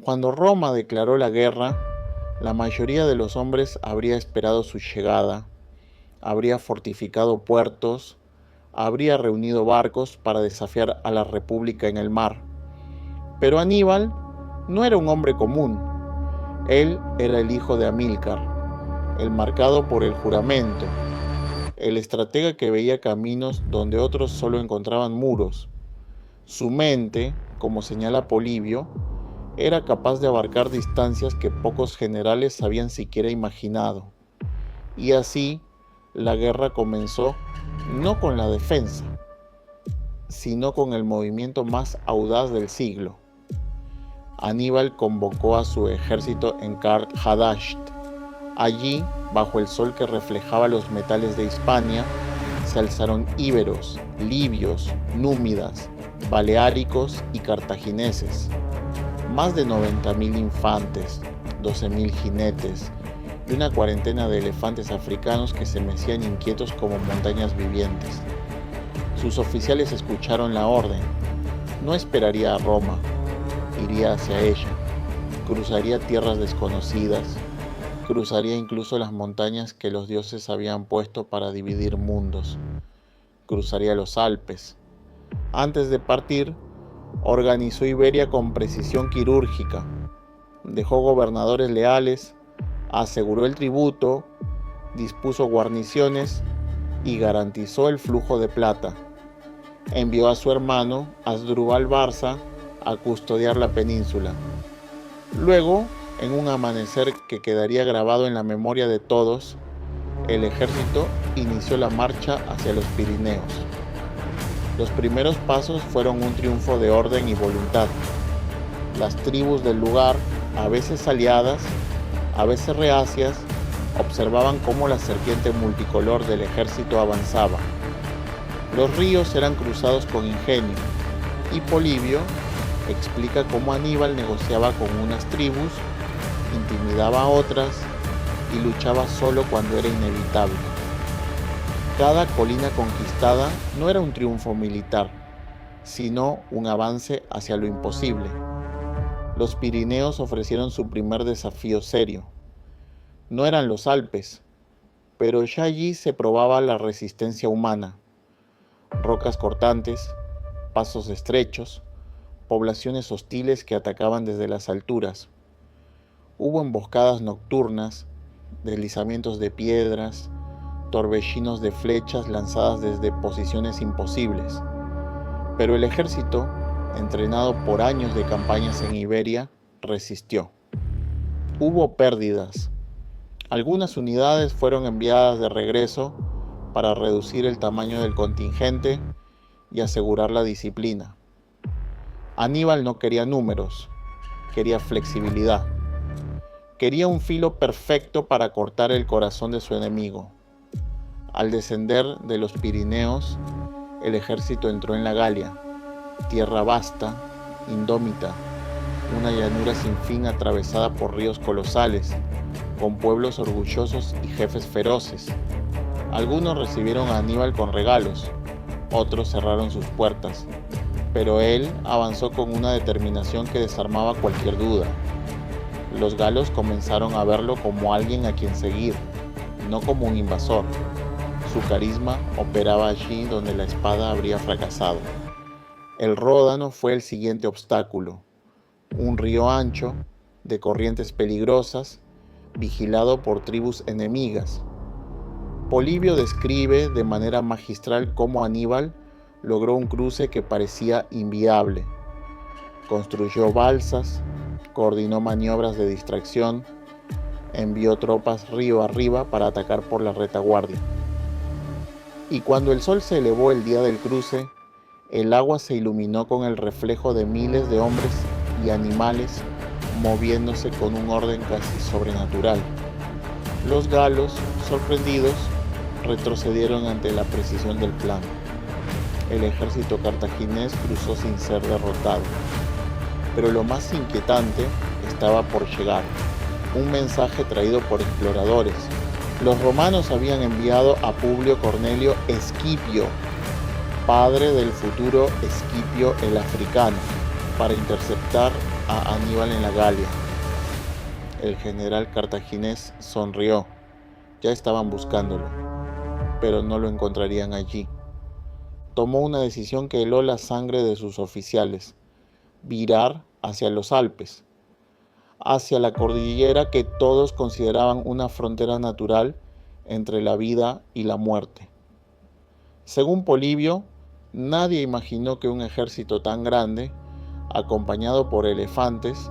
Cuando Roma declaró la guerra, la mayoría de los hombres habría esperado su llegada, habría fortificado puertos, habría reunido barcos para desafiar a la República en el mar. Pero Aníbal no era un hombre común. Él era el hijo de Amílcar, el marcado por el juramento, el estratega que veía caminos donde otros solo encontraban muros. Su mente, como señala Polibio, era capaz de abarcar distancias que pocos generales habían siquiera imaginado. Y así, la guerra comenzó no con la defensa, sino con el movimiento más audaz del siglo. Aníbal convocó a su ejército en Kart Hadasht. Allí, bajo el sol que reflejaba los metales de Hispania, se alzaron íberos, libios, númidas, baleáricos y cartagineses. Más de 90.000 infantes, 12.000 jinetes y una cuarentena de elefantes africanos que se mecían inquietos como montañas vivientes. Sus oficiales escucharon la orden. No esperaría a Roma, iría hacia ella, cruzaría tierras desconocidas, cruzaría incluso las montañas que los dioses habían puesto para dividir mundos, cruzaría los Alpes. Antes de partir, organizó Iberia con precisión quirúrgica, dejó gobernadores leales, aseguró el tributo, dispuso guarniciones y garantizó el flujo de plata. Envió a su hermano Asdrúbal Barca a custodiar la península. Luego, en un amanecer que quedaría grabado en la memoria de todos, el ejército inició la marcha hacia los Pirineos. Los primeros pasos fueron un triunfo de orden y voluntad. Las tribus del lugar, a veces aliadas, a veces reacias, observaban cómo la serpiente multicolor del ejército avanzaba. Los ríos eran cruzados con ingenio, y Polibio explica cómo Aníbal negociaba con unas tribus, intimidaba a otras y luchaba solo cuando era inevitable. Cada colina conquistada no era un triunfo militar, sino un avance hacia lo imposible. Los Pirineos ofrecieron su primer desafío serio. No eran los Alpes, pero ya allí se probaba la resistencia humana. Rocas cortantes, pasos estrechos, poblaciones hostiles que atacaban desde las alturas. Hubo emboscadas nocturnas, deslizamientos de piedras, torbellinos de flechas lanzadas desde posiciones imposibles. Pero el ejército, entrenado por años de campañas en Iberia, resistió. Hubo pérdidas. Algunas unidades fueron enviadas de regreso para reducir el tamaño del contingente y asegurar la disciplina. Aníbal no quería números, quería flexibilidad. Quería un filo perfecto para cortar el corazón de su enemigo. Al descender de los Pirineos, el ejército entró en la Galia, tierra vasta, indómita, una llanura sin fin atravesada por ríos colosales, con pueblos orgullosos y jefes feroces. Algunos recibieron a Aníbal con regalos, otros cerraron sus puertas, pero él avanzó con una determinación que desarmaba cualquier duda. Los galos comenzaron a verlo como alguien a quien seguir, no como un invasor. Su carisma operaba allí donde la espada habría fracasado. El Ródano fue el siguiente obstáculo, un río ancho, de corrientes peligrosas, vigilado por tribus enemigas. Polibio describe de manera magistral cómo Aníbal logró un cruce que parecía inviable. Construyó balsas, coordinó maniobras de distracción, envió tropas río arriba para atacar por la retaguardia. Y cuando el sol se elevó el día del cruce, el agua se iluminó con el reflejo de miles de hombres y animales moviéndose con un orden casi sobrenatural. Los galos, sorprendidos, retrocedieron ante la precisión del plan. El ejército cartaginés cruzó sin ser derrotado. Pero lo más inquietante estaba por llegar, un mensaje traído por exploradores. Los romanos habían enviado a Publio Cornelio Escipio, padre del futuro Escipio el africano, para interceptar a Aníbal en la Galia. El general cartaginés sonrió. Ya estaban buscándolo, pero no lo encontrarían allí. Tomó una decisión que heló la sangre de sus oficiales: virar hacia los Alpes, hacia la cordillera que todos consideraban una frontera natural entre la vida y la muerte. Según Polibio, nadie imaginó que un ejército tan grande, acompañado por elefantes,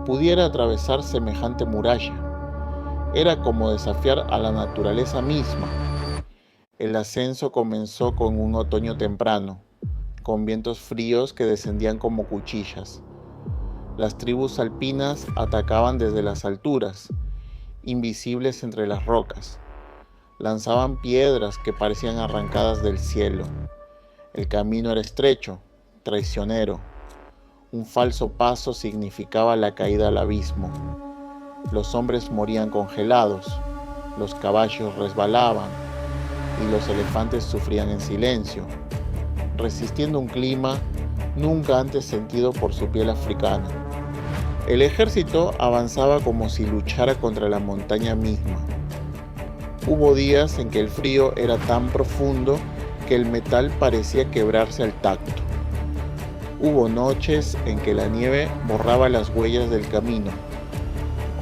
pudiera atravesar semejante muralla. Era como desafiar a la naturaleza misma. El ascenso comenzó con un otoño temprano, con vientos fríos que descendían como cuchillas. Las tribus alpinas atacaban desde las alturas, invisibles entre las rocas. Lanzaban piedras que parecían arrancadas del cielo. El camino era estrecho, traicionero. Un falso paso significaba la caída al abismo. Los hombres morían congelados, los caballos resbalaban y los elefantes sufrían en silencio, resistiendo un clima nunca antes sentido por su piel africana. El ejército avanzaba como si luchara contra la montaña misma. Hubo días en que el frío era tan profundo que el metal parecía quebrarse al tacto. Hubo noches en que la nieve borraba las huellas del camino,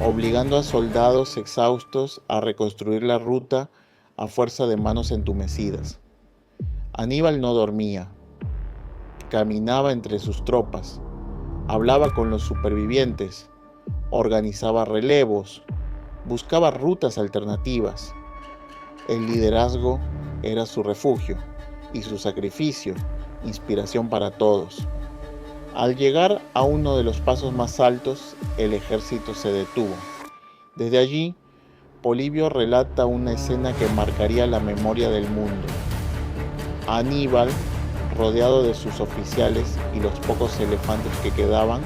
obligando a soldados exhaustos a reconstruir la ruta a fuerza de manos entumecidas. Aníbal no dormía. Caminaba entre sus tropas, hablaba con los supervivientes, organizaba relevos, buscaba rutas alternativas. El liderazgo era su refugio y su sacrificio, inspiración para todos. Al llegar a uno de los pasos más altos, el ejército se detuvo. Desde allí, Polibio relata una escena que marcaría la memoria del mundo. Aníbal, rodeado de sus oficiales y los pocos elefantes que quedaban,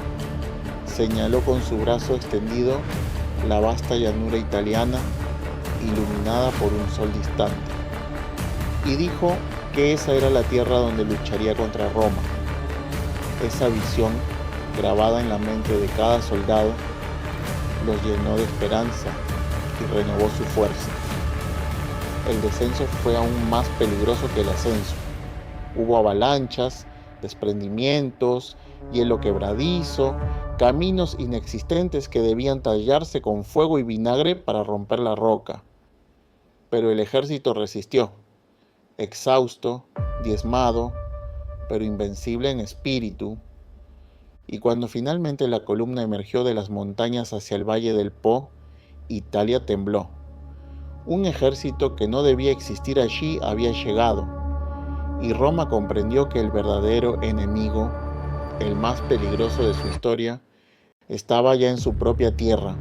señaló con su brazo extendido la vasta llanura italiana, iluminada por un sol distante, y dijo que esa era la tierra donde lucharía contra Roma. Esa visión, grabada en la mente de cada soldado, los llenó de esperanza y renovó su fuerza. El descenso fue aún más peligroso que el ascenso. Hubo avalanchas, desprendimientos, hielo quebradizo, caminos inexistentes que debían tallarse con fuego y vinagre para romper la roca. Pero el ejército resistió, exhausto, diezmado, pero invencible en espíritu. Y cuando finalmente la columna emergió de las montañas hacia el valle del Po, Italia tembló. Un ejército que no debía existir allí había llegado, y Roma comprendió que el verdadero enemigo, el más peligroso de su historia, estaba ya en su propia tierra,